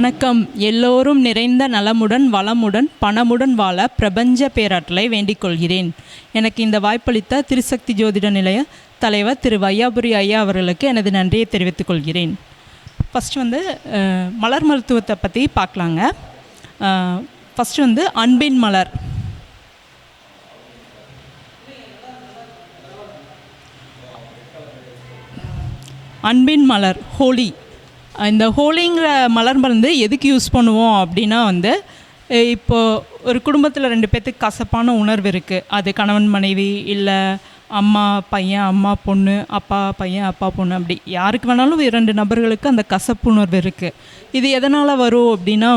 வணக்கம். எல்லோரும் நிறைந்த நலமுடன் வளமுடன் பணமுடன் வாழ பிரபஞ்ச பேராற்றலை வேண்டிக் கொள்கிறேன். எனக்கு இந்த வாய்ப்பளித்த திருசக்தி ஜோதிட நிலைய தலைவர் திரு வையாபுரி ஐயா அவர்களுக்கு எனது நன்றியை தெரிவித்துக் கொள்கிறேன். ஃபஸ்ட்டு மலர் மருத்துவத்தை பற்றி பார்க்கலாங்க. ஃபஸ்ட்டு அன்பின் மலர். அன்பின் மலர் ஹோலி. இந்த ஹோலிங்கிற மலர் மருந்து எதுக்கு யூஸ் பண்ணுவோம் அப்படின்னா இப்போது ஒரு குடும்பத்தில் 2 பேர்த்துக்கு கசப்பான உணர்வு இருக்குது. அது கணவன் மனைவி, இல்லை அம்மா பையன், அம்மா பொண்ணு, அப்பா பையன், அப்பா பொண்ணு, அப்படி யாருக்கு வேணாலும் 2 நபர்களுக்கு அந்த கசப்பு உணர்வு இருக்குது. இது எதனால் வரும் அப்படின்னா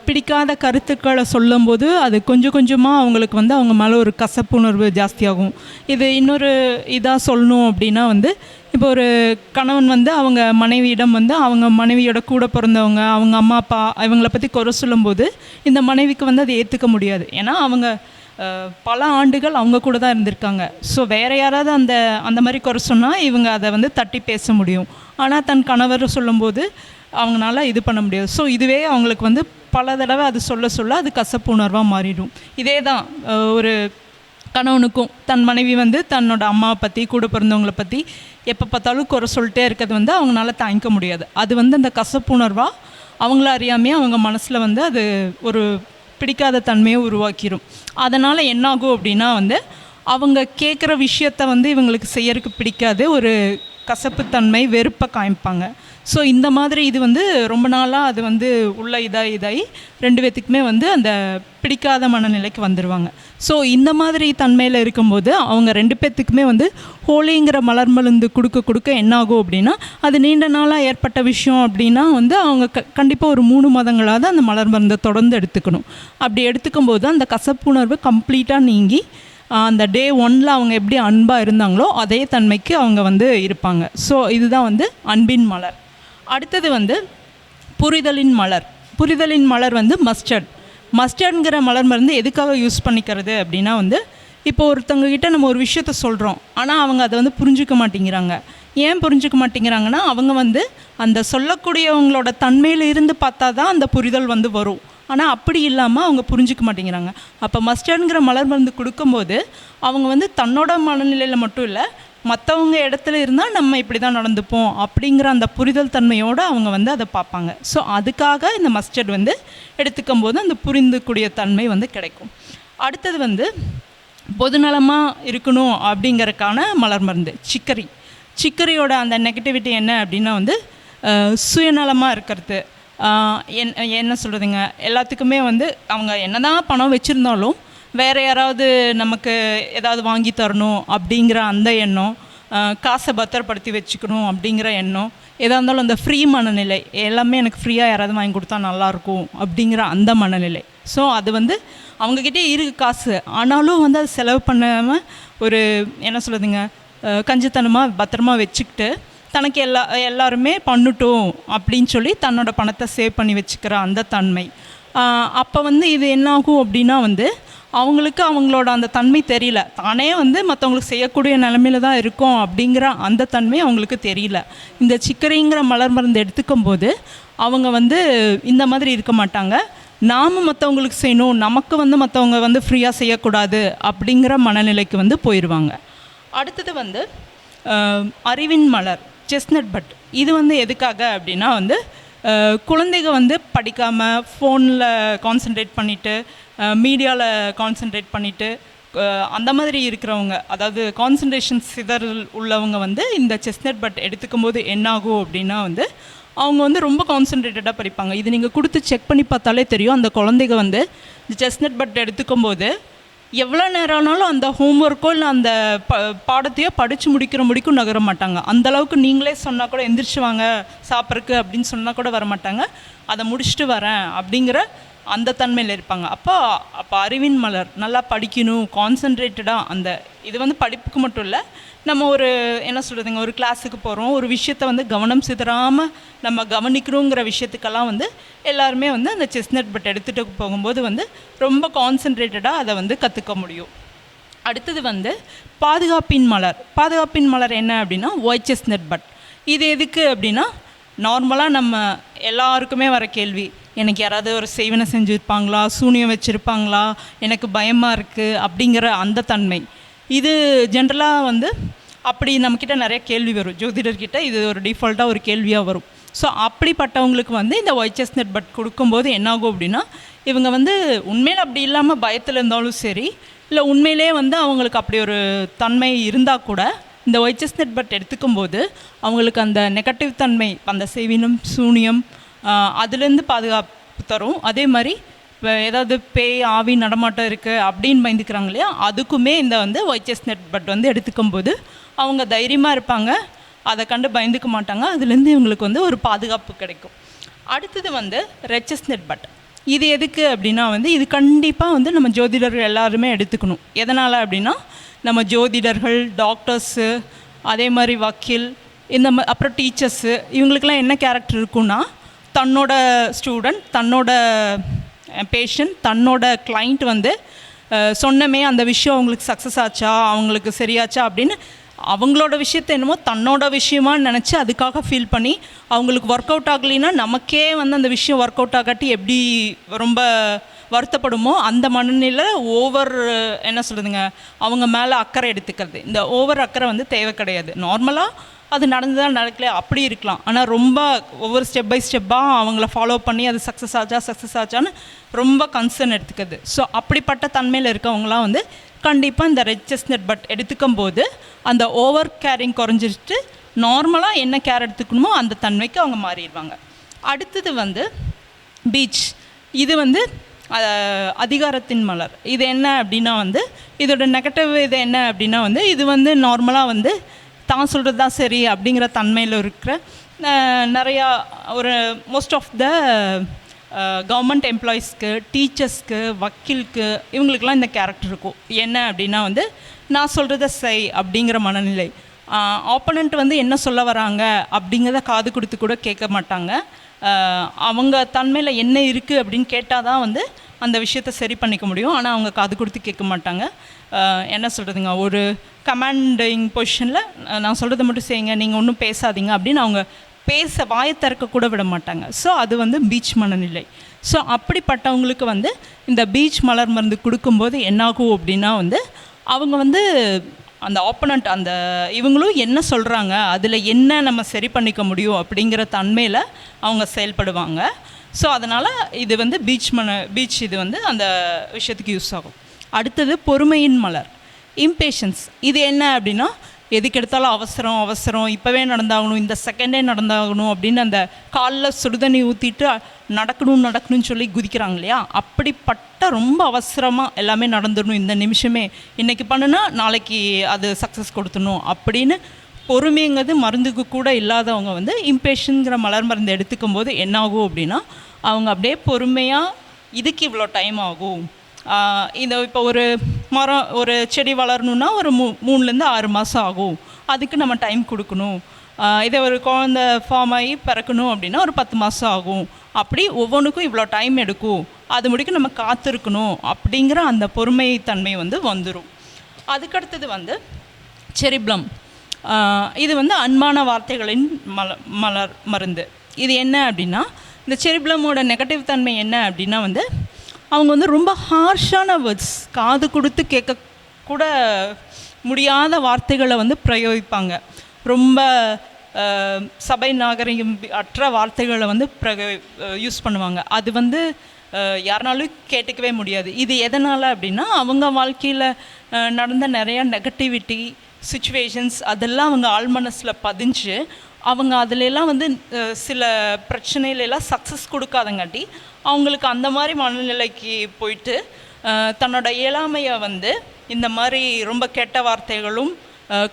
பிடிக்காத கருத்துக்களை சொல்லும்போது அது கொஞ்சம் கொஞ்சமாக அவங்களுக்கு அவங்க மேலே ஒரு கசப்புணர்வு ஜாஸ்தியாகும். இது இன்னொரு இதாக சொல்லணும் அப்படின்னா இப்போ ஒரு கணவன் அவங்க மனைவியிடம் அவங்க மனைவியோட கூட பிறந்தவங்க, அவங்க அம்மா அப்பா இவங்கள பற்றி குறை சொல்லும்போது இந்த மனைவிக்கு அதை ஏற்றுக்க முடியாது. ஏன்னா அவங்க பல ஆண்டுகள் அவங்க கூட தான் இருந்திருக்காங்க. ஸோ வேறு யாராவது அந்த மாதிரி குறை சொன்னால் இவங்க அதை தட்டி பேச முடியும். ஆனால் தன் கணவர் சொல்லும்போது அவங்களால இது பண்ண முடியாது. ஸோ இதுவே அவங்களுக்கு பல தடவை அது சொல்ல அது கசப்பு உணர்வாக மாறிடும். இதே தான் ஒரு கணவனுக்கும் தன் மனைவி தன்னோட அம்மாவை பற்றி கூட பிறந்தவங்களை பற்றி எப்போ பார்த்தாலும் குறை சொல்லிட்டே இருக்கிறது அவங்களால தாங்கிக்க முடியாது. அது அந்த கசப்பு உணர்வாக அவங்கள அறியாமையே அவங்க மனசில் அது ஒரு பிடிக்காத தன்மையை உருவாக்கிடும். அதனால் என்னாகும் அப்படின்னா அவங்க கேட்குற விஷயத்த இவங்களுக்கு செய்யறதுக்கு பிடிக்காது, ஒரு கசப்புத்தன்மை, வெறுப்பை காமிப்பாங்க. ஸோ இந்த மாதிரி இது ரொம்ப நாளாக அது உள்ள இதாகி 2 பேர்த்துக்குமே அந்த பிடிக்காத மனநிலைக்கு வந்துடுவாங்க. ஸோ இந்த மாதிரி தன்மையில் இருக்கும்போது அவங்க 2 பேர்த்துக்குமே ஹோலிங்கிற மலர் மருந்து கொடுக்க என்னாகும் அப்படின்னா அது நீண்ட நாளாக ஏற்பட்ட விஷயம் அப்படின்னா அவங்க கண்டிப்பாக ஒரு 3 மாதங்களாவது அந்த மலர் மருந்தை தொடர்ந்து எடுத்துக்கணும். அப்படி எடுத்துக்கும்போது அந்த கசப்புணர்வு கம்ப்ளீட்டாக நீங்கி அந்த டே 1ல் அவங்க எப்படி அன்பாக இருந்தாங்களோ அதே தன்மைக்கு அவங்க இருப்பாங்க. ஸோ இதுதான் அன்பின் மலர். அடுத்தது புரிதலின் மலர். புரிதலின் மலர் மஸ்டர்டுங்கிற மலர் மருந்து எதுக்காக யூஸ் பண்ணிக்கிறது அப்படின்னா இப்போ ஒருத்தவங்ககிட்ட நம்ம ஒரு விஷயத்த சொல்கிறோம், ஆனால் அவங்க அதை புரிஞ்சிக்க மாட்டேங்கிறாங்க. ஏன் புரிஞ்சிக்க மாட்டேங்கிறாங்கன்னா அவங்க அந்த சொல்லக்கூடியவங்களோட தன்மையில் இருந்து பார்த்தா தான் அந்த புரிதல் வரும். ஆனால் அப்படி இல்லாமல் அவங்க புரிஞ்சிக்க மாட்டேங்கிறாங்க. அப்போ மஸ்டர்டுங்கிற மலர் மருந்து கொடுக்கும்போது அவங்க தன்னோட மனநிலையில் மட்டும் இல்லை, மற்றவங்க இடத்துல இருந்தால் நம்ம இப்படி தான் நடந்துப்போம் அப்படிங்கிற அந்த புரிதல் தன்மையோடு அவங்க அதை பார்ப்பாங்க. ஸோ அதுக்காக இந்த மஸ்டர்ட் எடுத்துக்கும் போது அந்த புரிந்துக்கூடிய தன்மை கிடைக்கும். அடுத்தது பொதுநலமாக இருக்கணும் அப்படிங்கிறதுக்கான மலர் மருந்து சிக்கரியோட அந்த நெகட்டிவிட்டி என்ன அப்படின்னா சுயநலமாக இருக்கிறது. என்ன சொல்கிறதுங்க, எல்லாத்துக்குமே அவங்க என்ன தான் பணம் வச்சுருந்தாலும் வேறு யாராவது நமக்கு ஏதாவது வாங்கி தரணும் அப்படிங்கிற அந்த எண்ணம், காசை பத்திரப்படுத்தி வச்சுக்கணும் அப்படிங்கிற எண்ணம், எதாக இருந்தாலும் அந்த ஃப்ரீ மனநிலை, எல்லாமே எனக்கு ஃப்ரீயாக யாராவது வாங்கி கொடுத்தா நல்லாயிருக்கும் அப்படிங்கிற அந்த மனநிலை. ஸோ அது அவங்கக்கிட்டே இருக்குது காசு, ஆனாலும் அது செலவு பண்ணாமல் ஒரு என்ன சொல்கிறதுங்க, கஞ்சித்தனமாக பத்திரமா வச்சுக்கிட்டு தனக்கு எல்லாருமே பண்ணட்டும் அப்படின்னு சொல்லி தன்னோட பணத்தை சேவ் பண்ணி வச்சுக்கிற அந்த தன்மை. அப்போ இது என்னாகும் அப்படின்னா அவங்களுக்கு அவங்களோட அந்த தன்மை தெரியல, தானே மற்றவங்களுக்கு செய்யக்கூடிய நிலமையில தான் இருக்கும் அப்படிங்கிற அந்த தன்மை அவங்களுக்கு தெரியல. இந்த சிக்கரிங்கிற மலர் மருந்து எடுத்துக்கும் போது அவங்க இந்த மாதிரி இருக்க மாட்டாங்க. நாம் மற்றவங்களுக்கு செய்யணும், நமக்கு மற்றவங்க ஃப்ரீயாக செய்யக்கூடாது அப்படிங்கிற மனநிலைக்கு போயிடுவாங்க. அடுத்தது அறிவின் மலர் செஸ்னட் பட். இது எதுக்காக அப்படின்னா குழந்தைங்க படிக்காமல் ஃபோனில் கான்சென்ட்ரேட் பண்ணிவிட்டு, மீடியாவில் கான்சென்ட்ரேட் பண்ணிவிட்டு, அந்த மாதிரி இருக்கிறவங்க, அதாவது கான்சன்ட்ரேஷன் சிதறல் உள்ளவங்க இந்த செஸ்னட் பட் எடுத்துக்கும் போது என்னாகும் அப்படின்னா அவங்க ரொம்ப கான்சன்ட்ரேட்டடாக படிப்பாங்க. இது நீங்கள் கொடுத்து செக் பண்ணி பார்த்தாலே தெரியும். அந்த குழந்தைங்க இந்த செஸ்னட் பட் எடுத்துக்கும் போது எவ்வளோ நேரம் ஆனாலும் அந்த ஹோம்ஒர்க்கோ இல்லை அந்த பாடத்தையோ படித்து முடிக்கும் நகர மாட்டாங்க. அந்தளவுக்கு நீங்களே சொன்னால் கூட எந்திரிச்சு வாங்க சாப்பிட்றக்கு அப்படின்னு சொன்னால் கூட வர மாட்டாங்க. அதை முடிச்சுட்டு வரேன் அப்படிங்கிற அந்த தன்மையில் இருப்பாங்க. அப்போ அறிவின் மலர் நல்லா படிக்கணும், கான்சன்ட்ரேட்டடாக இது படிப்புக்கு மட்டும் இல்லை, நம்ம ஒரு என்ன சொல்கிறதுங்க, ஒரு கிளாஸுக்கு போகிறோம், ஒரு விஷயத்தை கவனம் சிதறாமல் நம்ம கவனிக்கணுங்கிற விஷயத்துக்கெல்லாம் எல்லாருமே அந்த செஸ்னட் பட் எடுத்துகிட்டு போகும்போது ரொம்ப கான்சன்ட்ரேட்டடாக அதை கற்றுக்க முடியும். அடுத்தது பாதுகாப்பின் மலர். பாதுகாப்பின் மலர் என்ன அப்படின்னா ஒயிட் செஸ்னட் பட். இது எதுக்கு அப்படின்னா நார்மலாக நம்ம எல்லாருக்குமே வர கேள்வி, எனக்கு யாராவது ஒரு செய்வனை செஞ்சுருப்பாங்களா, சூனியம் வச்சுருப்பாங்களா, எனக்கு பயமாக இருக்குது அப்படிங்கிற அந்த தன்மை. இது ஜென்ரலாக வந்து அப்படி நம்மக்கிட்ட நிறைய கேள்வி வரும், ஜோதிடர்கிட்ட இது ஒரு டிஃபால்ட்டாக ஒரு கேள்வியாக வரும். ஸோ அப்படிப்பட்டவங்களுக்கு வந்து இந்த ஒயிட் செஸ்னட் பட் கொடுக்கும்போது என்னாகும் அப்படின்னா, இவங்க வந்து உண்மையில் அப்படி இல்லாமல் பயத்தில் இருந்தாலும் சரி, இல்லை உண்மையிலே வந்து அவங்களுக்கு அப்படி ஒரு தன்மை இருந்தால் கூட இந்த ஒயிட் செஸ்னட் பட் எடுத்துக்கும்போது அவங்களுக்கு அந்த நெகட்டிவ் தன்மை, அந்த செய்வினம் சூனியம் அதுலேருந்து பாதுகாப்பு தரும். அதே மாதிரி இப்போ ஏதாவது பேய் ஆவி நடமாட்டம் இருக்குது அப்படின்னு பயந்துக்கிறாங்க இல்லையா, அதுக்குமே இந்த வந்து ஒயிட் செஸ்னட் பட் வந்து எடுத்துக்கும்போது அவங்க தைரியமாக இருப்பாங்க, அதை கண்டு பயந்துக்க மாட்டாங்க, அதுலேருந்து இவங்களுக்கு வந்து ஒரு பாதுகாப்பு கிடைக்கும். அடுத்தது வந்து ரெட் செஸ்னட் பட். இது எதுக்கு அப்படின்னா வந்து இது கண்டிப்பாக வந்து நம்ம ஜோதிடர்கள் எல்லாருமே எடுத்துக்கணும். எதனால் அப்படின்னா, நம்ம ஜோதிடர்கள், டாக்டர்ஸு, அதே மாதிரி வக்கீல், அப்புறம் டீச்சர்ஸு, இவங்களுக்கெல்லாம் என்ன கேரக்டர் இருக்குன்னா, தன்னோட ஸ்டூடெண்ட், தன்னோட பேஷண்ட், தன்னோட கிளைண்ட் வந்து சொன்னமே அந்த விஷயம் அவங்களுக்கு சக்ஸஸ் ஆச்சா, அவங்களுக்கு சரியாச்சா அப்படின்னு அவங்களோட விஷயத்தை என்னமோ தன்னோட விஷயமாக நினச்சி அதுக்காக ஃபீல் பண்ணி அவங்களுக்கு ஒர்க் அவுட் ஆகலைன்னா நமக்கே வந்து அந்த விஷயம் ஒர்க் அவுட் ஆகாட்டி எப்படி ரொம்ப வருத்தப்படுமோ அந்த மனநிலை ஓவர் என்ன சொல்கிறதுங்க, அவங்க மேலே அக்கறை எடுத்துக்கிறது. இந்த ஓவர் அக்கறை வந்து தேவை கிடையாது. நார்மலாக அது நடந்துதான் நடக்கல அப்படி இருக்கலாம், ஆனால் ரொம்ப ஒவ்வொரு ஸ்டெப் பை ஸ்டெப்பாக அவங்கள ஃபாலோ பண்ணி அது சக்ஸஸ் ஆச்சான்னு ரொம்ப கன்சர்ன் எடுத்துக்கிறது. ஸோ அப்படிப்பட்ட தன்மையில் இருக்கவங்களாம் வந்து கண்டிப்பாக இந்த ரெட் செஸ்னட் பட் எடுத்துக்கும் போது அந்த ஓவர் கேரிங் குறைஞ்சிட்டு நார்மலாக என்ன கேர் எடுத்துக்கணுமோ அந்த தன்மைக்கு அவங்க மாறிடுவாங்க. அடுத்தது வந்து பீச். இது வந்து அதிகாரத்தின் மலர். இது என்ன அப்படின்னா வந்து இதோட நெகட்டிவ் இது என்ன அப்படின்னா வந்து இது வந்து நார்மலாக வந்து தான் சொல்கிறது தான் சரி அப்படிங்கிற தன்மையில் இருக்கிற நிறையா ஒரு மோஸ்ட் ஆஃப் த கவர்மெண்ட் எம்ப்ளாயீஸ்க்கு, டீச்சர்ஸ்க்கு, வக்கீலுக்கு, இவங்களுக்கெல்லாம் இந்த கேரக்டர் இருக்கும். என்ன அப்படின்னா வந்து நான் சொல்கிறத செய் அப்படிங்கிற மனநிலை. ஆப்போனண்ட் வந்து என்ன சொல்ல வராங்க அப்படிங்கிறத காது கொடுத்து கூட கேட்க மாட்டாங்க. அவங்க தன்மையில் என்ன இருக்குது அப்படின்னு கேட்டால் தான் வந்து அந்த விஷயத்தை சரி பண்ணிக்க முடியும். ஆனால் அவங்க காது கொடுத்து கேட்க மாட்டாங்க. என்ன சொல்கிறதுங்க, ஒரு கமாண்டிங் பொசிஷனில் நான் சொல்கிறத மட்டும் செய்யுங்க, நீங்கள் ஒன்றும் பேசாதீங்க அப்படின்னு அவங்க வாயை திறக்க கூட விட மாட்டாங்க. ஸோ அது வந்து பீச் மனநிலை. ஸோ அப்படிப்பட்டவங்களுக்கு வந்து இந்த பீச் மலர் மருந்து கொடுக்கும்போது என்னாகும் அப்படின்னா வந்து அவங்க வந்து அந்த ஆப்போனண்ட் அந்த இவங்களும் என்ன சொல்கிறாங்க, அதில் என்ன நம்ம சரி பண்ணிக்க முடியும் அப்படிங்கிற தன்மையில் அவங்க செயல்படுவாங்க. ஸோ அதனால் இது வந்து பீச் இது வந்து அந்த விஷயத்துக்கு யூஸ் ஆகும். அடுத்தது பொறுமையின் மலர், இம்பேஷன்ஸ். இது என்ன அப்படின்னா எதுக்கு எடுத்தாலும் அவசரம், இப்போவே நடந்தாகணும், இந்த செகண்டே நடந்தாகணும் அப்படின்னு அந்த காலில் சுடுதண்ணி ஊற்றிட்டு நடக்கணும்னு சொல்லி குதிக்கிறாங்க இல்லையா, அப்படிப்பட்ட ரொம்ப அவசரமாக எல்லாமே நடந்துடணும், இந்த நிமிஷமே இன்றைக்கி பண்ணுனா நாளைக்கு அது சக்ஸஸ் கொடுத்துடணும் அப்படின்னு பொறுமைங்கிறது மருந்துக்கு கூட இல்லாதவங்க வந்து இம்பேஷன்ங்கிற மலர் மருந்து எடுத்துக்கும் போது என்னாகும் அப்படின்னா அவங்க அப்படியே பொறுமையாக இதுக்கு இவ்வளோ டைம் ஆகும், இந்த இப்போ ஒரு மரம் ஒரு செடி வளரணுன்னா ஒரு 3லேருந்து 6 மாதம் ஆகும், அதுக்கு நம்ம டைம் கொடுக்கணும். இதை ஒரு குழந்தை ஃபார்ம் ஆகி பிறக்கணும் அப்படின்னா ஒரு 10 மாதம் ஆகும், அப்படி ஒவ்வொன்றுக்கும் இவ்வளோ டைம் எடுக்கும், அது முடிக்க நம்ம காத்திருக்கணும் அப்படிங்கிற அந்த பொறுமை தன்மை வந்து வந்துடும். அதுக்கடுத்தது வந்து செரிப்ளம். இது வந்து அன்பான வார்த்தைகளின் மலர் மருந்து. இது என்ன அப்படின்னா இந்த செரிப்ளமோட நெகட்டிவ் தன்மை என்ன அப்படின்னா வந்து அவங்க வந்து ரொம்ப ஹார்ஷான வேர்ட்ஸ், காது கொடுத்து கேட்கக்கூட முடியாத வார்த்தைகளை வந்து பிரயோகிப்பாங்க. ரொம்ப சபை நாகரிகம் அற்ற வார்த்தைகளை வந்து யூஸ் பண்ணுவாங்க. அது வந்து யாருனாலும் கேட்டுக்கவே முடியாது. இது எதனால் அப்படின்னா அவங்க வாழ்க்கையில் நடந்த நிறையா நெகட்டிவிட்டி சிச்சுவேஷன்ஸ் அதெல்லாம் அவங்க ஆழ்மனசில் பதிஞ்சு அவங்க அதிலெல்லாம் வந்து சில பிரச்சனையிலெல்லாம் சக்ஸஸ் கொடுக்காதங்காட்டி அவங்களுக்கு அந்த மாதிரி மனநிலைக்கு போயிட்டு தன்னோட இயலாமையை வந்து இந்த மாதிரி ரொம்ப கெட்ட வார்த்தைகளும்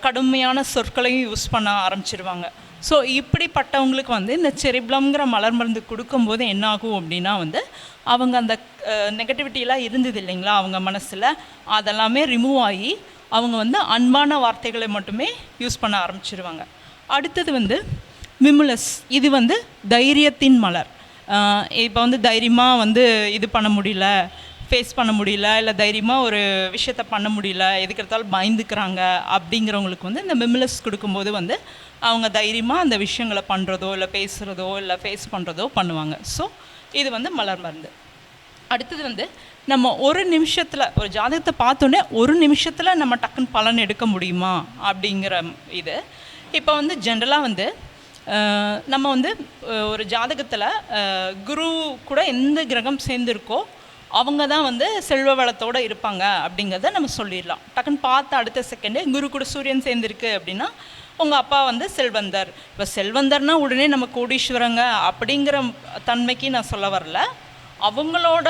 கடுமையான சொற்களையும் யூஸ் பண்ண ஆரம்பிச்சிருவாங்க. ஸோ இப்படிப்பட்டவங்களுக்கு வந்து இந்த செரிப்ளம்ங்கிற மலர் மருந்து கொடுக்கும்போது என்னாகும் அப்படின்னா வந்து அவங்க அந்த நெகட்டிவிட்டியெலாம் இருந்தது இல்லைங்களா அவங்க மனசில், அதெல்லாமே ரிமூவ் ஆகி அவங்க வந்து அன்பான வார்த்தைகளை மட்டுமே யூஸ் பண்ண ஆரம்பிச்சிருவாங்க. அடுத்தது வந்து விமுலஸ். இது வந்து தைரியத்தின் மலர். இப்போ வந்து தைரியமாக வந்து இது பண்ண முடியல, ஃபேஸ் பண்ண முடியல, இல்லை தைரியமாக ஒரு விஷயத்த பண்ண முடியல, எதுக்கு எடுத்தாலும் பயந்துக்கிறாங்க அப்படிங்கிறவங்களுக்கு வந்து இந்த மிம்லஸ் கொடுக்கும்போது வந்து அவங்க தைரியமாக அந்த விஷயங்களை பண்ணுறதோ இல்லை பேசுகிறதோ இல்லை ஃபேஸ் பண்ணுறதோ பண்ணுவாங்க. ஸோ இது வந்து மலர் மருந்து. அடுத்தது வந்து நம்ம ஒரு நிமிஷத்தில் ஒரு ஜாதகத்தை பார்த்தோன்னே ஒரு நிமிஷத்தில் நம்ம டக்குன்னு பலன் எடுக்க முடியுமா அப்படிங்கிற இது. இப்போ வந்து ஜென்ரலாக வந்து நம்ம வந்து ஒரு ஜாதகத்தில் குரு கூட எந்த கிரகம் சேர்ந்துருக்கோ அவங்க தான் வந்து செல்வ வளத்தோடு இருப்பாங்க அப்படிங்கிறத நம்ம சொல்லிடலாம். டக்குன்னு பார்த்த அடுத்த செகண்டே குரு கூட சூரியன் சேர்ந்துருக்கு அப்படின்னா உங்கள் அப்பா வந்து செல்வந்தர். இப்போ செல்வந்தர்னால் உடனே நம்ம கோடீஸ்வரங்க அப்படிங்கிற தன்மைக்கு நான் சொல்ல வரல. அவங்களோட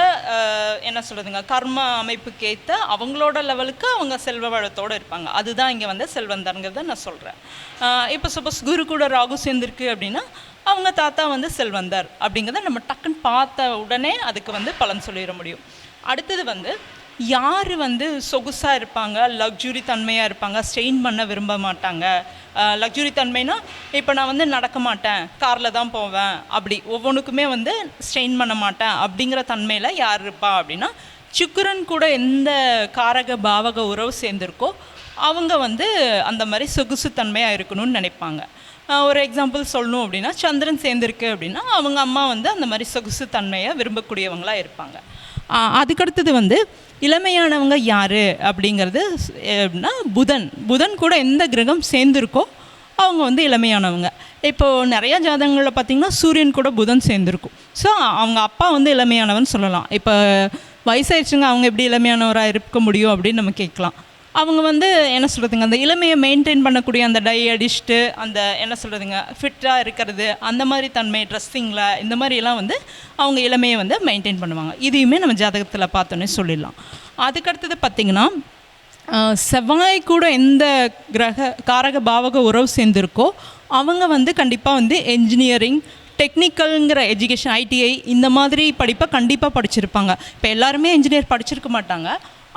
என்ன சொல்கிறதுங்க, கர்ம அமைப்புக்கேற்ற அவங்களோட லெவலுக்கு அவங்க செல்வ வளத்தோடு இருப்பாங்க. அதுதான் இங்கே வந்து செல்வந்தருங்கிறத நான் சொல்கிறேன். இப்போ சப்போஸ் குரு கூட ராகு சேர்ந்துருக்கு அப்படின்னா அவங்க தாத்தா வந்து செல்வந்தர் அப்படிங்கிறத நம்ம டக்குன்னு பார்த்த உடனே அதுக்கு வந்து பலன் சொல்லிட முடியும். அடுத்தது வந்து யார் வந்து சொகுசாக இருப்பாங்க, லக்ஸுரி தன்மையாக இருப்பாங்க, ஸ்ட்ரெயின் பண்ண விரும்ப மாட்டாங்க. லக்ஸுரி தன்மைனா இப்போ நான் வந்து நடக்க மாட்டேன், காரில் தான் போவேன், அப்படி ஒவ்வொன்றுக்குமே வந்து ஸ்ட்ரெயின் பண்ண மாட்டேன் அப்படிங்கிற தன்மையில் யார் இருப்பா அப்படின்னா சுக்கிரன் கூட எந்த காரக பாவக உறவு சேர்ந்துருக்கோ அவங்க வந்து அந்த மாதிரி சொகுசு தன்மையாக இருக்கணும்னு நினைப்பாங்க. ஒரு எக்ஸாம்பிள் சொல்லணும் அப்படின்னா சந்திரன் சேர்ந்துருக்கு அப்படின்னா அவங்க அம்மா வந்து அந்த மாதிரி சொகுசு தன்மையை விரும்பக்கூடியவங்களாக இருப்பாங்க. அதுக்கடுத்தது வந்து இளமையானவங்க யார் அப்படிங்கிறது அப்படின்னா புதன் கூட எந்த கிரகம் சேர்ந்துருக்கோ அவங்க வந்து இளமையானவங்க. இப்போது நிறையா ஜாதகங்களில் பார்த்திங்கன்னா சூரியன் கூட புதன் சேர்ந்துருக்கும். ஸோ அவங்க அப்பா வந்து இளமையானவன் சொல்லலாம். இப்போ வயசாயிடுச்சுங்க, அவங்க எப்படி இளமையானவராக இருக்க முடியும் அப்படின்னு நம்ம கேட்கலாம். அவங்க வந்து என்ன சொல்கிறதுங்க, அந்த இளமையை மெயின்டைன் பண்ணக்கூடிய அந்த டை அடிச்சுட்டு அந்த என்ன சொல்கிறதுங்க ஃபிட்டாக இருக்கிறது, அந்த மாதிரி தன்மை ட்ரெஸ்ஸிங்கில் இந்த மாதிரியெல்லாம் வந்து அவங்க இளமையை வந்து மெயின்டைன் பண்ணுவாங்க. இதையுமே நம்ம ஜாதகத்தில் பார்த்தோன்னே சொல்லிடலாம். அதுக்கடுத்தது பார்த்திங்கன்னா செவ்வாய் கூட எந்த காரக பாவக உறவு சேர்ந்துருக்கோ அவங்க வந்து கண்டிப்பாக வந்து என்ஜினியரிங் டெக்னிக்கலுங்கிற எஜுகேஷன் ஐடிஐ இந்த மாதிரி படிப்பை கண்டிப்பாக படிச்சிருப்பாங்க. இப்போ எல்லாருமே இன்ஜினியர் படிச்சிருக்க மாட்டாங்க,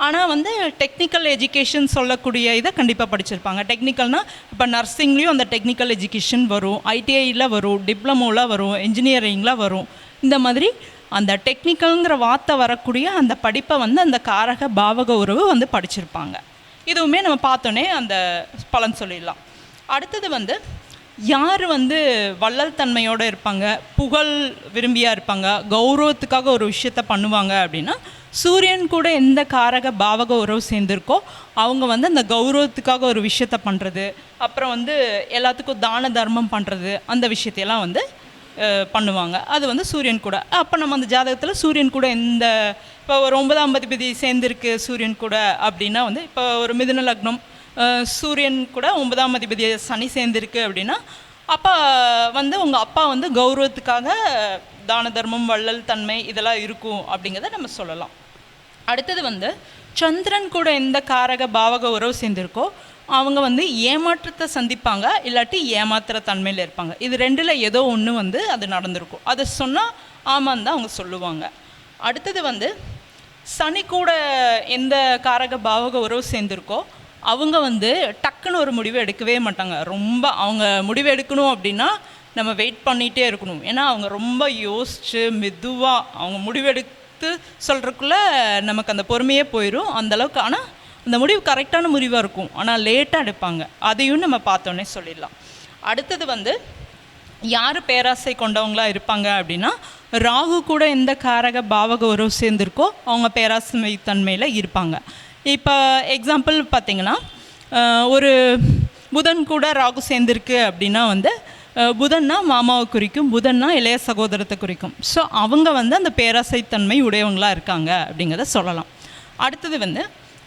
ஆனால் வந்து டெக்னிக்கல் எஜுகேஷன் சொல்லக்கூடிய இதை கண்டிப்பாக படிச்சிருப்பாங்க. டெக்னிக்கல்னால் இப்போ நர்சிங்லேயும் அந்த டெக்னிக்கல் எஜுகேஷன் வரும், ஐடிஐயில் வரும், டிப்ளமோவில் வரும், இன்ஜினியரிங்கில் வரும். இந்த மாதிரி அந்த டெக்னிக்கலுங்கிற வார்த்தை வரக்கூடிய அந்த படிப்பை வந்து அந்த காரக பாவக உறவு வந்து படிச்சிருப்பாங்க. இதுவுமே நம்ம பார்த்தோன்னே அந்த பலன் சொல்லிடலாம். அடுத்தது வந்து யார் வந்து வள்ளல் தன்மையோடு இருப்பாங்க, புகழ் விரும்பியாக இருப்பாங்க, கௌரவத்துக்காக ஒரு விஷயத்த பண்ணுவாங்க அப்படின்னா சூரியன் கூட எந்த காரக பாவக உறவு சேர்ந்துருக்கோ அவங்க வந்து அந்த கௌரவத்துக்காக ஒரு விஷயத்த பண்ணுறது, அப்புறம் வந்து எல்லாத்துக்கும் தான தர்மம் பண்ணுறது, அந்த விஷயத்தையெல்லாம் வந்து பண்ணுவாங்க. அது வந்து சூரியன் கூட. அப்போ நம்ம அந்த ஜாதகத்தில் சூரியன் கூட எந்த இப்போ ஒரு 9ஆம் அதிபதி சேர்ந்துருக்கு சூரியன் கூட அப்படின்னா வந்து இப்போ ஒரு மிதுன லக்னம் சூரியன் கூட 9ஆம் அதிபதி சனி சேர்ந்துருக்கு அப்படின்னா அப்பா வந்து உங்கள் அப்பா வந்து கௌரவத்துக்காக தான தர்மம் வள்ளல் தன்மை இதெல்லாம் இருக்கும் அப்படிங்கிறத நம்ம சொல்லலாம். அடுத்தது வந்து சந்திரன் கூட எந்த காரக பாவக உறவு சேர்ந்துருக்கோ அவங்க வந்து ஏமாற்றத்தை சந்திப்பாங்க, இல்லாட்டி ஏமாத்துற தன்மையில் இருப்பாங்க. இது ரெண்டில் ஏதோ ஒன்று வந்து அது நடந்திருக்கும். அதை சொன்னால் ஆமான்னு தான் அவங்க சொல்லுவாங்க. அடுத்தது வந்து சனி கூட எந்த காரக பாவக உறவு சேர்ந்துருக்கோ அவங்க வந்து டக்குன்னு ஒரு முடிவு எடுக்கவே மாட்டாங்க. ரொம்ப அவங்க முடிவு எடுக்கணும் அப்படின்னா நம்ம வெயிட் பண்ணிகிட்டே இருக்கணும். ஏன்னா அவங்க ரொம்ப யோசித்து மெதுவாக அவங்க முடிவெடுத்து சொல்கிறதுக்குள்ளே நமக்கு அந்த பொறுமையே போயிடும் அந்தளவுக்கு. ஆனால் அந்த முடிவு கரெக்டான முடிவாக இருக்கும், ஆனால் லேட்டாக எடுப்பாங்க. அதையும் நம்ம பார்த்தோன்னே சொல்லிடலாம். அடுத்தது வந்து யார் பேராசை கொண்டவங்களாக இருப்பாங்க அப்படின்னா ராகு கூட எந்த காரக பாவக உறவு சேர்ந்துருக்கோ அவங்க பேராசை தன்மையில் இருப்பாங்க. இப்போ எக்ஸாம்பிள் பார்த்திங்கன்னா ஒரு புதன் கூட ராகு சேர்ந்துருக்கு அப்படின்னா வந்து புதன்னா மாமாவை குறிக்கும், புதன்னா இளைய சகோதரத்தை குறிக்கும். ஸோ அவங்க வந்து அந்த பேராசைத்தன்மை உடையவங்களாக இருக்காங்க அப்படிங்கிறத சொல்லலாம். அடுத்தது வந்து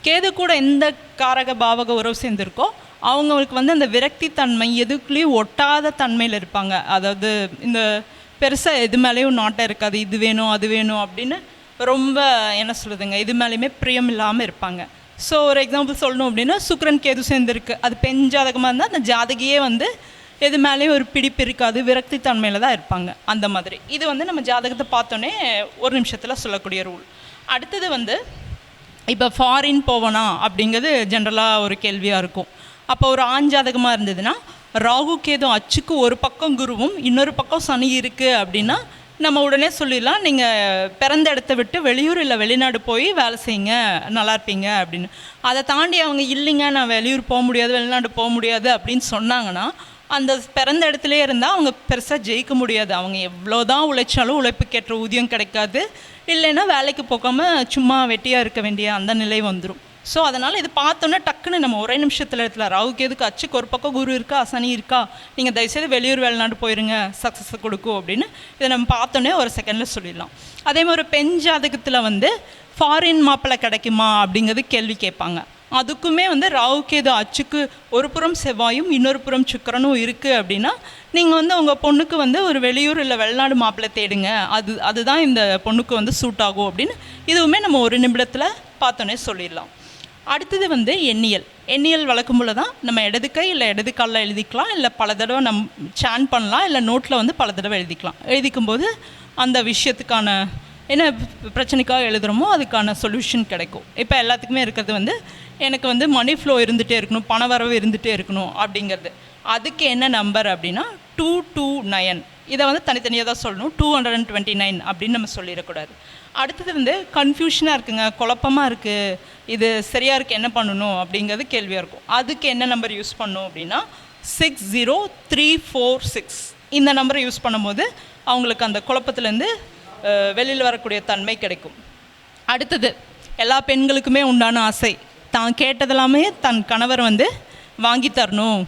கேது கூட எந்த காரக பாவக உறவு சேர்ந்துருக்கோ அவங்களுக்கு வந்து அந்த விரக்தி தன்மை எதுக்குள்ளேயும் ஒட்டாத தன்மையில் இருப்பாங்க. அதாவது இந்த பெருசாக எது மேலேயும் நாட்டம் இருக்காது, இது வேணும் அது வேணும் அப்படின்னு ரொம்ப என்ன சொல்லுதுங்க இது மேலேயுமே பிரியம் இல்லாமல் இருப்பாங்க. ஸோ ஒரு எக்ஸாம்பிள் சொல்லணும் அப்படின்னா சுக்கிரன் கேது சேர்ந்துருக்கு, அது பெண் ஜாதகமாக இருந்தால் அந்த ஜாதகியே வந்து எது மேலேயும் ஒரு பிடிப்பு இருக்காது, விரக்தி தன்மையில் தான் இருப்பாங்க. அந்த மாதிரி இது வந்து நம்ம ஜாதகத்தை பார்த்தோன்னே ஒரு நிமிஷத்தில் சொல்லக்கூடிய ரூல். அடுத்தது வந்து இப்போ ஃபாரின் போவனா அப்படிங்கிறது ஜென்ரலாக ஒரு கேள்வியாக இருக்கும். அப்போ ஒரு ஆண் ஜாதகமாக இருந்ததுன்னா ராகு கேது அச்சுக்கு ஒரு பக்கம் குருவும் இன்னொரு பக்கம் சனி இருக்குது அப்படின்னா நம்ம உடனே சொல்லிடலாம், நீங்கள் பிறந்த இடத்த விட்டு வெளியூர் இல்லை வெளிநாடு போய் வேலை செய்யுங்க, நல்லா இருப்பீங்க அப்படின்னு. அதை தாண்டி அவங்க இல்லைங்க நான் வெளியூர் போக முடியாது, வெளிநாடு போக முடியாது அப்படின்னு சொன்னாங்கன்னா, அந்த பிறந்த இடத்துலே இருந்தால் அவங்க பெருசாக ஜெயிக்க முடியாது. அவங்க எவ்வளோ தான் உழைச்சாலும் உழைப்புக்கேற்ற ஊதியம் கிடைக்காது, இல்லைன்னா வேலைக்கு போகாமல் சும்மா வெட்டியாக இருக்க வேண்டிய அந்த நிலை வந்துடும். ஸோ அதனால் இது பார்த்தோன்னே டக்குன்னு நம்ம ஒரே நிமிஷத்தில் இடத்துல ராவுக்கு எதுக்கு அச்சுக்கு ஒரு பக்கம் குரு இருக்கா, சனி இருக்கா, நீங்கள் தயவுசெய்து வெளியூர் வெளிநாடு போயிருங்க, சக்ஸஸை கொடுக்கும் அப்படின்னு இதை நம்ம பார்த்தோன்னே ஒரு செகண்டில் சொல்லிடலாம். அதே மாதிரி பெண் ஜாதகத்தில் வந்து ஃபாரின் மாப்பிள்ளை கிடைக்குமா அப்படிங்கிறது கேள்வி கேட்பாங்க. அதுக்குமே வந்து ராவுக்கேது அச்சுக்கு ஒரு புறம் செவ்வாயும் இன்னொரு புறம் சுக்கிரனும் இருக்குது அப்படின்னா, நீங்கள் வந்து உங்கள் பொண்ணுக்கு வந்து ஒரு வெளியூர் இல்லை வெளிநாடு மாப்பிள்ளை தேடுங்க, அதுதான் இந்த பொண்ணுக்கு வந்து சூட் ஆகும் அப்படின்னு இதுவுமே நம்ம ஒரு நிமிடத்தில் பார்த்தோன்னே சொல்லிடலாம். அடுத்தது வந்து எண்ணியல் வழக்கம்போல தான் நம்ம இடது கை இல்லை இடது காலில் எழுதிக்கலாம், இல்லை பல தடவை சேன் பண்ணலாம், இல்லை நோட்டில் வந்து பல தடவை எழுதிக்கும்போது அந்த விஷயத்துக்கான என்ன பிரச்சனைக்காக எழுதுகிறோமோ அதுக்கான சொல்யூஷன் கிடைக்கும். இப்போ எல்லாத்துக்குமே இருக்கிறது வந்து எனக்கு வந்து மணி ஃப்ளோ இருந்துகிட்டே இருக்கணும், பண வரவு இருந்துகிட்டே இருக்கணும் அப்படிங்கிறது. அதுக்கு என்ன நம்பர் அப்படின்னா 229. இதை வந்து தனித்தனியாக தான் சொல்லணும், 229 அப்படின்னு நம்ம சொல்லிடக்கூடாது. அடுத்தது வந்து கன்ஃபியூஷனாக இருக்குங்க, குழப்பமாக இருக்குது, இது சரியாக இருக்குது, என்ன பண்ணணும் அப்படிங்கிறது கேள்வியாக இருக்கும். அதுக்கு என்ன நம்பர் யூஸ் பண்ணணும் அப்படின்னா 60346 இந்த நம்பரை யூஸ் பண்ணும்போது அவங்களுக்கு அந்த குழப்பத்துலேருந்து வெளியில் வரக்கூடிய தன்மை கிடைக்கும். அடுத்தது எல்லா பெண்களுக்குமே உண்டான ஆசை, தான் கேட்டதெல்லாமே தன் கணவர் வந்து வாங்கி தரணும்,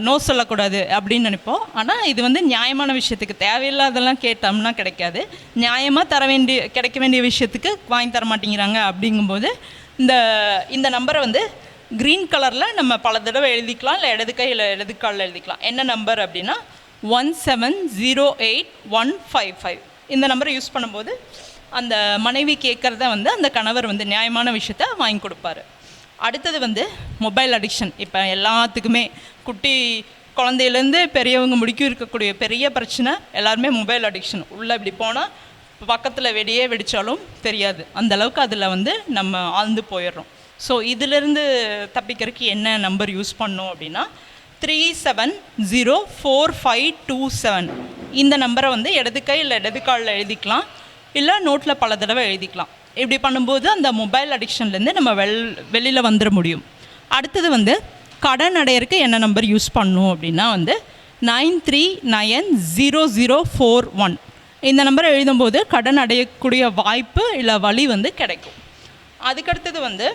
நோ சொல்லக்கூடாது அப்படின்னு நினைப்போம். ஆனால் இது வந்து நியாயமான விஷயத்துக்கு, தேவையில்லாதெல்லாம் கேட்டோம்னா கிடைக்காது. நியாயமாக கிடைக்க வேண்டிய விஷயத்துக்கு வாங்கி தர மாட்டேங்கிறாங்க. அப்படிங்கும்போது இந்த நம்பரை வந்து க்ரீன் கலரில் நம்ம பல தடவை எழுதிக்கலாம், இல்லை இடது கை இல்லை இடது காலில் எழுதிக்கலாம். என்ன நம்பர் அப்படின்னா 1708155. இந்த நம்பரை யூஸ் பண்ணும்போது அந்த மனைவி கேட்குறத வந்து அந்த கணவர் வந்து நியாயமான விஷயத்த வாங்கி கொடுப்பாரு. அடுத்தது வந்து மொபைல் அடிக்ஷன். இப்போ எல்லாத்துக்குமே குட்டி குழந்தையிலேருந்து பெரியவங்க முடிக்கும் இருக்கக்கூடிய பெரிய பிரச்சனை எல்லாருமே மொபைல் அடிக்ஷன். உள்ளே இப்படி போனால் பக்கத்தில் வெடித்தாலும் தெரியாது, அந்தளவுக்கு அதில் வந்து நம்ம ஆழ்ந்து போயிடுறோம். ஸோ இதிலிருந்து தப்பிக்கிறதுக்கு என்ன நம்பர் யூஸ் பண்ணோம் அப்படின்னா 370457. இந்த நம்பரை வந்து இடது கை இல்லை இடது காலில் எழுதிக்கலாம், இல்லை நோட்டில் பல தடவை எழுதிக்கலாம். இப்படி பண்ணும்போது அந்த மொபைல் அடிக்ஷன்லேருந்து நம்ம வெளியில் வந்துட முடியும். அடுத்தது வந்து கடன் அடையிறதுக்கு என்ன நம்பர் யூஸ் பண்ணணும் அப்படின்னா வந்து 93900441. இந்த நம்பரை எழுதும்போது கடன் அடையக்கூடிய வாய்ப்பு இல்லை வழி வந்து கிடைக்கும். அதுக்கடுத்தது வந்து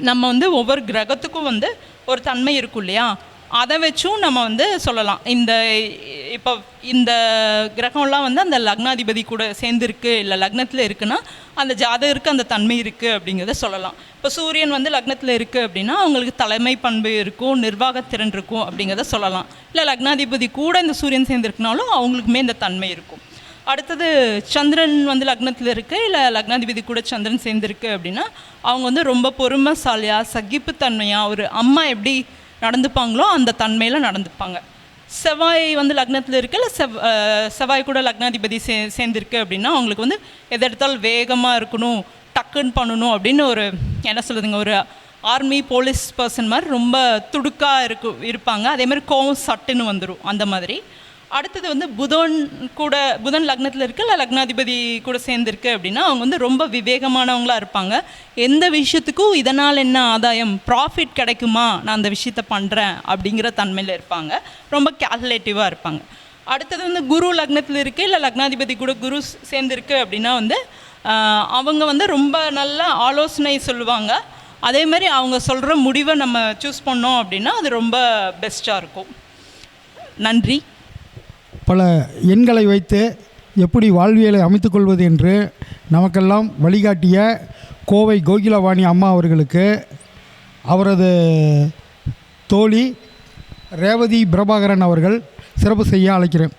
நம்ம வந்து ஒவ்வொரு கிரகத்துக்கும் வந்து ஒரு தன்மை இருக்கும் இல்லையா, அதை வச்சும் நம்ம வந்து சொல்லலாம். இப்போ இந்த கிரகம்லாம் வந்து அந்த லக்னாதிபதி கூட சேர்ந்துருக்கு, இல்லை லக்னத்தில் இருக்குன்னா அந்த ஜாதகருக்கு அந்த தன்மை இருக்குது அப்படிங்கிறத சொல்லலாம். இப்போ சூரியன் வந்து லக்னத்தில் இருக்குது அப்படின்னா அவங்களுக்கு தலைமை பண்பு இருக்கும், நிர்வாகத்திறன் இருக்கும் அப்படிங்கிறத சொல்லலாம். இல்லை லக்னாதிபதி கூட இந்த சூரியன் சேர்ந்துருக்குனாலும் அவங்களுக்குமே இந்த தன்மை இருக்கும். அடுத்தது சந்திரன் வந்து லக்னத்தில் இருக்குது, இல்லை லக்னாதிபதி கூட சந்திரன் சேர்ந்துருக்கு அப்படின்னா அவங்க வந்து ரொம்ப பொறுமைசாலியாக, சகிப்புத்தன்மையாக, ஒரு அம்மா எப்படி நடந்துப்பாங்களோ அந்த தன்மையில் நடந்துப்பாங்க. செவ்வாய் வந்து லக்னத்தில் இருக்குது, இல்லை செவ்வாய் கூட லக்னாதிபதி சேர்ந்துருக்கு அப்படின்னா அவங்களுக்கு வந்து எதை எடுத்தாலும் வேகமாக இருக்கணும், டக்குன்னு பண்ணணும் அப்படின்னு ஒரு என்ன சொல்லுதுங்க, ஒரு ஆர்மி போலீஸ் பர்சன் மாதிரி ரொம்ப துடுக்காக இருப்பாங்க. அதே மாதிரி கோவம் சட்டுன்னு வந்துடும் அந்த மாதிரி. அடுத்தது வந்து புதன் லக்னத்தில் இருக்குது, இல்லை லக்னாதிபதி கூட சேர்ந்துருக்கு அப்படின்னா அவங்க வந்து ரொம்ப விவேகமானவங்களாக இருப்பாங்க. எந்த விஷயத்துக்கும் இதனால் என்ன ஆதாயம், ப்ராஃபிட் கிடைக்குமா, நான் அந்த விஷயத்த பண்ணுறேன் அப்படிங்கிற தன்மையில் இருப்பாங்க. ரொம்ப கேல்குலேட்டிவாக இருப்பாங்க. அடுத்தது வந்து குரு லக்னத்தில் இருக்குது, இல்லை லக்னாதிபதி கூட குரு சேர்ந்துருக்கு அப்படின்னா வந்து அவங்க வந்து ரொம்ப நல்ல ஆலோசனை சொல்லுவாங்க. அதே மாதிரி அவங்க சொல்கிற முடிவை நம்ம சூஸ் பண்ணோம் அப்படின்னா அது ரொம்ப பெஸ்ட்டாக இருக்கும். நன்றி. பல எண்களை வைத்து எப்படி வாழ்வியலை அமைத்துக்கொள்வது என்று நமக்கெல்லாம் வழிகாட்டிய கோவை கோகிலவாணி அம்மா அவர்களுக்கு அவரது தோழி ரேவதி பிரபாகரன் அவர்கள் சிறப்பு செய்ய அழைக்கிறேன்.